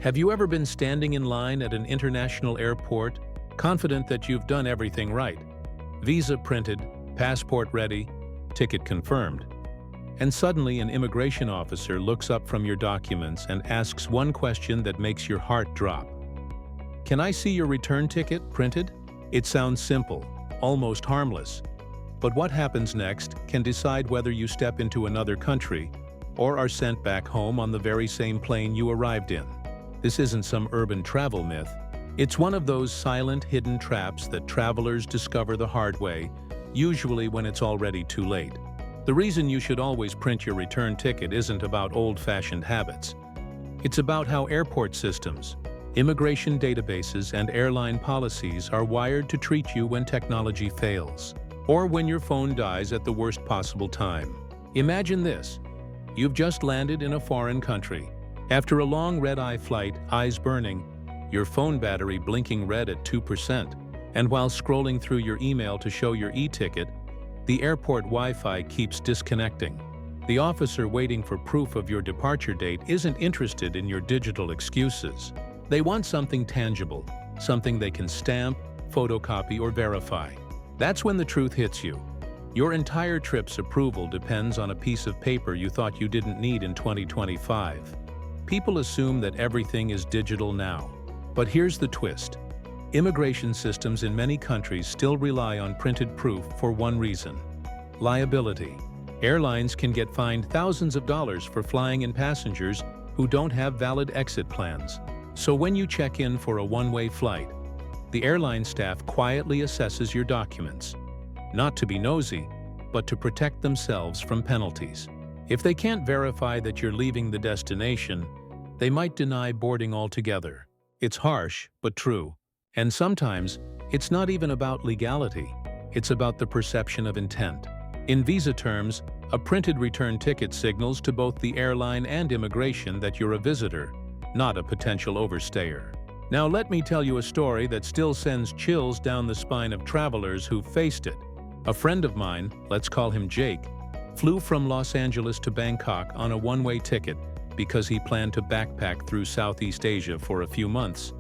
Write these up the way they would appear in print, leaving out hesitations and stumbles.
Have you ever been standing in line at an international airport, confident that you've done everything right? Visa printed, passport ready, ticket confirmed. And suddenly an immigration officer looks up from your documents and asks one question that makes your heart drop. "Can I see your return ticket printed?" It sounds simple, almost harmless. But what happens next can decide whether you step into another country or are sent back home on the very same plane you arrived in. This isn't some urban travel myth. It's one of those silent, hidden traps that travelers discover the hard way, usually when it's already too late. The reason you should always print your return ticket isn't about old-fashioned habits. It's about how airport systems, immigration databases, and airline policies are wired to treat you when technology fails, or when your phone dies at the worst possible time. Imagine this. You've just landed in a foreign country. After a long red-eye flight, eyes burning, your phone battery blinking red at 2%, and while scrolling through your email to show your e-ticket, the airport Wi-Fi keeps disconnecting. The officer waiting for proof of your departure date isn't interested in your digital excuses. They want something tangible, something they can stamp, photocopy, or verify. That's when the truth hits you. Your entire trip's approval depends on a piece of paper you thought you didn't need in 2025. People assume that everything is digital now. But here's the twist. Immigration systems in many countries still rely on printed proof for one reason: liability. Airlines can get fined thousands of dollars for flying in passengers who don't have valid exit plans. So when you check in for a one-way flight, the airline staff quietly assesses your documents, not to be nosy, but to protect themselves from penalties. If they can't verify that you're leaving the destination, they might deny boarding altogether. It's harsh, but true. And sometimes, it's not even about legality. It's about the perception of intent. In visa terms, a printed return ticket signals to both the airline and immigration that you're a visitor, not a potential overstayer. Now let me tell you a story that still sends chills down the spine of travelers who've faced it. A friend of mine, let's call him Jake, flew from Los Angeles to Bangkok on a one-way ticket because he planned to backpack through Southeast Asia for a few months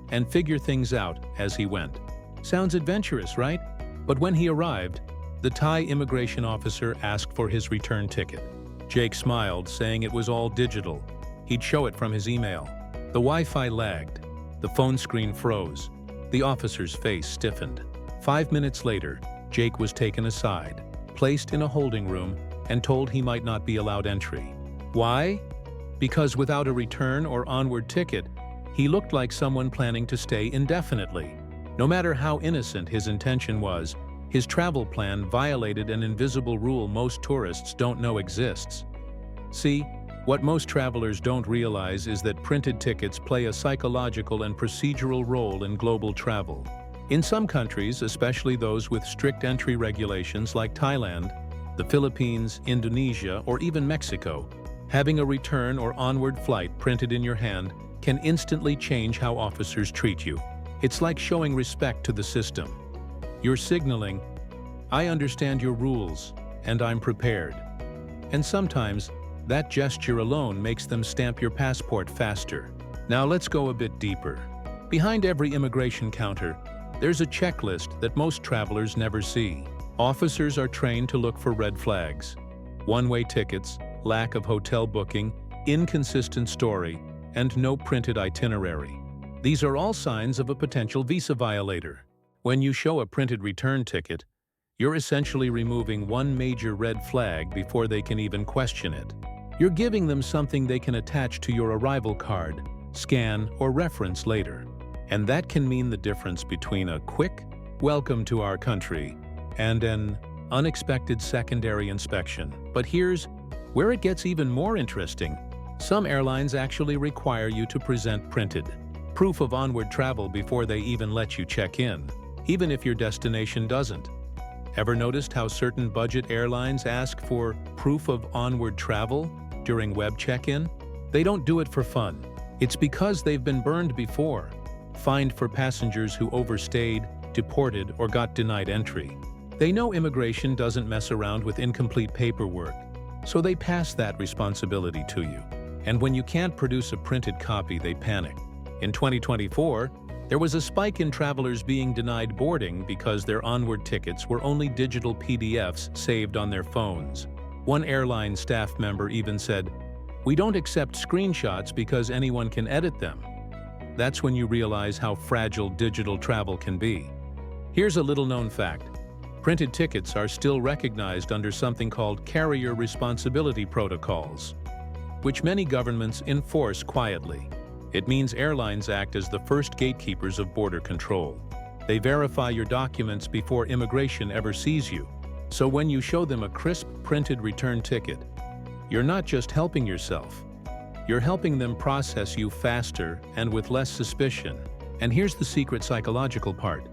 and figure things out as he went. Sounds adventurous, right? But when he arrived, the Thai immigration officer asked for his return ticket. Jake smiled, saying it was all digital. He'd show it from his email. The Wi-Fi lagged. The phone screen froze. The officer's face stiffened. 5 minutes later, Jake was taken aside, placed in a holding room, and told he might not be allowed entry. Why? Because without a return or onward ticket, he looked like someone planning to stay indefinitely. No matter how innocent his intention was, his travel plan violated an invisible rule most tourists don't know exists. See, what most travelers don't realize is that printed tickets play a psychological and procedural role in global travel. In some countries, especially those with strict entry regulations like Thailand, the Philippines, Indonesia, or even Mexico, having a return or onward flight printed in your hand can instantly change how officers treat you. It's like showing respect to the system. You're signaling, "I understand your rules, and I'm prepared." And sometimes, that gesture alone makes them stamp your passport faster. Now let's go a bit deeper. Behind every immigration counter, there's a checklist that most travelers never see. Officers are trained to look for red flags: one-way tickets, lack of hotel booking, inconsistent story, and no printed itinerary. These are all signs of a potential visa violator. When you show a printed return ticket, you're essentially removing one major red flag before they can even question it. You're giving them something they can attach to your arrival card, scan, or reference later. And that can mean the difference between a quick "welcome to our country" and an unexpected secondary inspection. But here's where it gets even more interesting. Some airlines actually require you to present printed proof of onward travel before they even let you check in, even if your destination doesn't. Ever noticed how certain budget airlines ask for proof of onward travel during web check-in? They don't do it for fun. It's because they've been burned before, fined for passengers who overstayed, deported, or got denied entry. They know immigration doesn't mess around with incomplete paperwork, so they pass that responsibility to you. And when you can't produce a printed copy, they panic. In 2024, there was a spike in travelers being denied boarding because their onward tickets were only digital PDFs saved on their phones. One airline staff member even said, "We don't accept screenshots because anyone can edit them." That's when you realize how fragile digital travel can be. Here's a little-known fact. Printed tickets are still recognized under something called carrier responsibility protocols, which many governments enforce quietly. It means airlines act as the first gatekeepers of border control. They verify your documents before immigration ever sees you. So when you show them a crisp printed return ticket, you're not just helping yourself. You're helping them process you faster and with less suspicion. And here's the secret psychological part.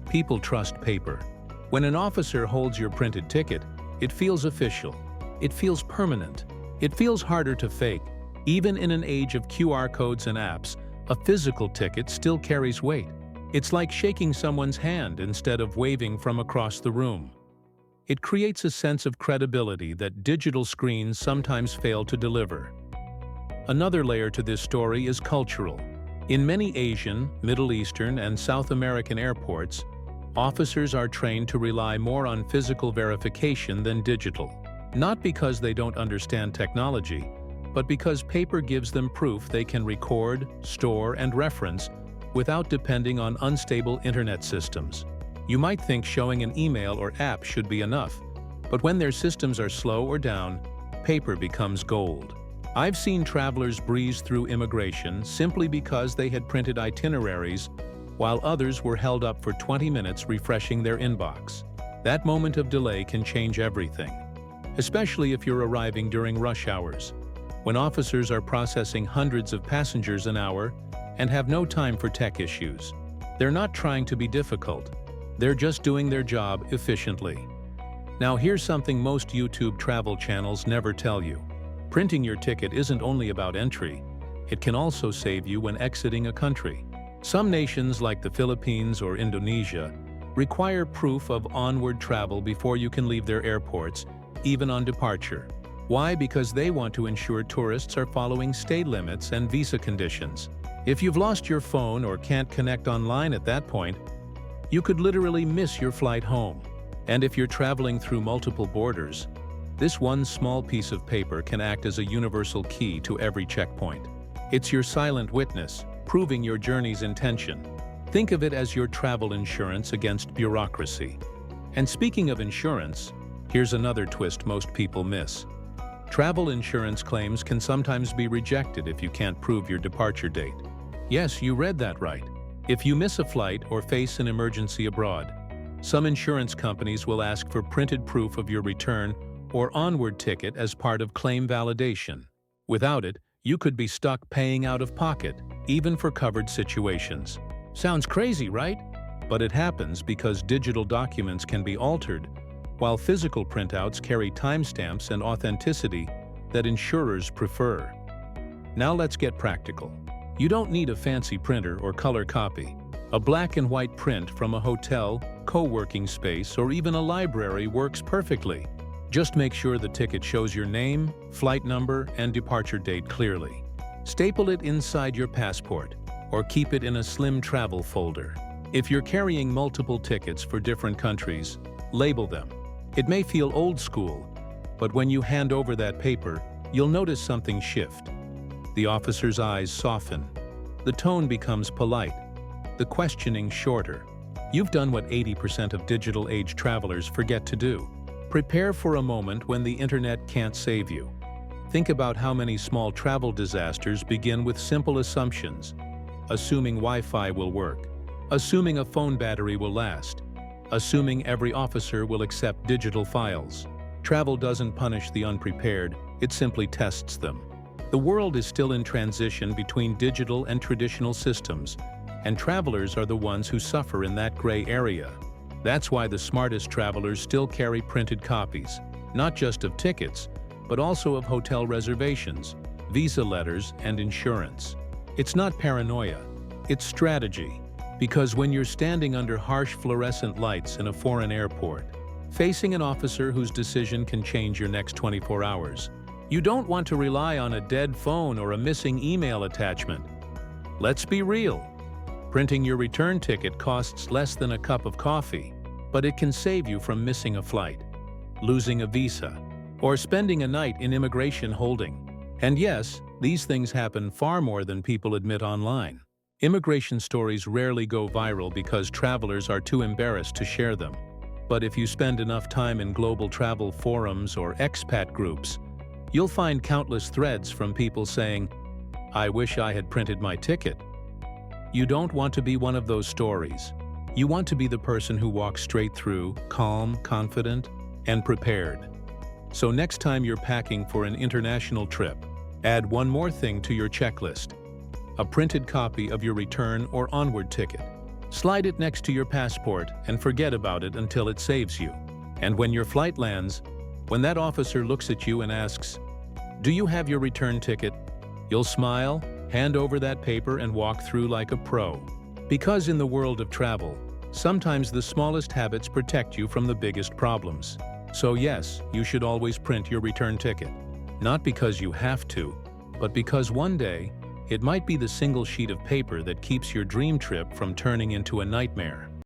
People trust paper. When an officer holds your printed ticket, it feels official. It feels permanent. It feels harder to fake. Even in an age of QR codes and apps, a physical ticket still carries weight. It's like shaking someone's hand instead of waving from across the room. It creates a sense of credibility that digital screens sometimes fail to deliver. Another layer to this story is cultural. In many Asian, Middle Eastern, and South American airports, officers are trained to rely more on physical verification than digital. Not because they don't understand technology, but because paper gives them proof they can record, store, and reference without depending on unstable internet systems. You might think showing an email or app should be enough, but when their systems are slow or down, paper becomes gold. I've seen travelers breeze through immigration simply because they had printed itineraries, while others were held up for 20 minutes refreshing their inbox. That moment of delay can change everything, especially if you're arriving during rush hours, when officers are processing hundreds of passengers an hour and have no time for tech issues. They're not trying to be difficult. They're just doing their job efficiently. Now here's something most YouTube travel channels never tell you. Printing your ticket isn't only about entry. It can also save you when exiting a country. Some nations like the Philippines or Indonesia require proof of onward travel before you can leave their airports, even on departure. Why? Because they want to ensure tourists are following stay limits and visa conditions. If you've lost your phone or can't connect online at that point, you could literally miss your flight home. And if you're traveling through multiple borders, this one small piece of paper can act as a universal key to every checkpoint. It's your silent witness, proving your journey's intention. Think of it as your travel insurance against bureaucracy. And speaking of insurance, here's another twist most people miss. Travel insurance claims can sometimes be rejected if you can't prove your departure date. Yes, you read that right. If you miss a flight or face an emergency abroad, some insurance companies will ask for printed proof of your return or onward ticket as part of claim validation. Without it, you could be stuck paying out of pocket, even for covered situations. Sounds crazy, right? But it happens because digital documents can be altered, while physical printouts carry timestamps and authenticity that insurers prefer. Now let's get practical. You don't need a fancy printer or color copy. A black and white print from a hotel, co-working space, or even a library works perfectly. Just make sure the ticket shows your name, flight number, and departure date clearly. Staple it inside your passport, or keep it in a slim travel folder. If you're carrying multiple tickets for different countries, label them. It may feel old school, but when you hand over that paper, you'll notice something shift. The officer's eyes soften. The tone becomes polite. The questioning shorter. You've done what 80% of digital-age travelers forget to do. Prepare for a moment when the internet can't save you. Think about how many small travel disasters begin with simple assumptions. Assuming Wi-Fi will work. Assuming a phone battery will last. Assuming every officer will accept digital files. Travel doesn't punish the unprepared, it simply tests them. The world is still in transition between digital and traditional systems, and travelers are the ones who suffer in that gray area. That's why the smartest travelers still carry printed copies, not just of tickets, but also of hotel reservations, visa letters, and insurance. It's not paranoia, it's strategy. Because when you're standing under harsh fluorescent lights in a foreign airport, facing an officer whose decision can change your next 24 hours, You don't want to rely on a dead phone or a missing email attachment. Let's be real. Printing your return ticket costs less than a cup of coffee, but it can save you from missing a flight, losing a visa, or spending a night in immigration holding. And yes, these things happen far more than people admit online. Immigration stories rarely go viral because travelers are too embarrassed to share them. But if you spend enough time in global travel forums or expat groups, you'll find countless threads from people saying, "I wish I had printed my ticket." You don't want to be one of those stories. You want to be the person who walks straight through, calm, confident, and prepared. So next time you're packing for an international trip, add one more thing to your checklist: a printed copy of your return or onward ticket. Slide it next to your passport and forget about it until it saves you. And when your flight lands, when that officer looks at you and asks, "Do you have your return ticket?" you'll smile, hand over that paper, and walk through like a pro. Because in the world of travel, sometimes the smallest habits protect you from the biggest problems. So yes, you should always print your return ticket. Not because you have to, but because one day, it might be the single sheet of paper that keeps your dream trip from turning into a nightmare.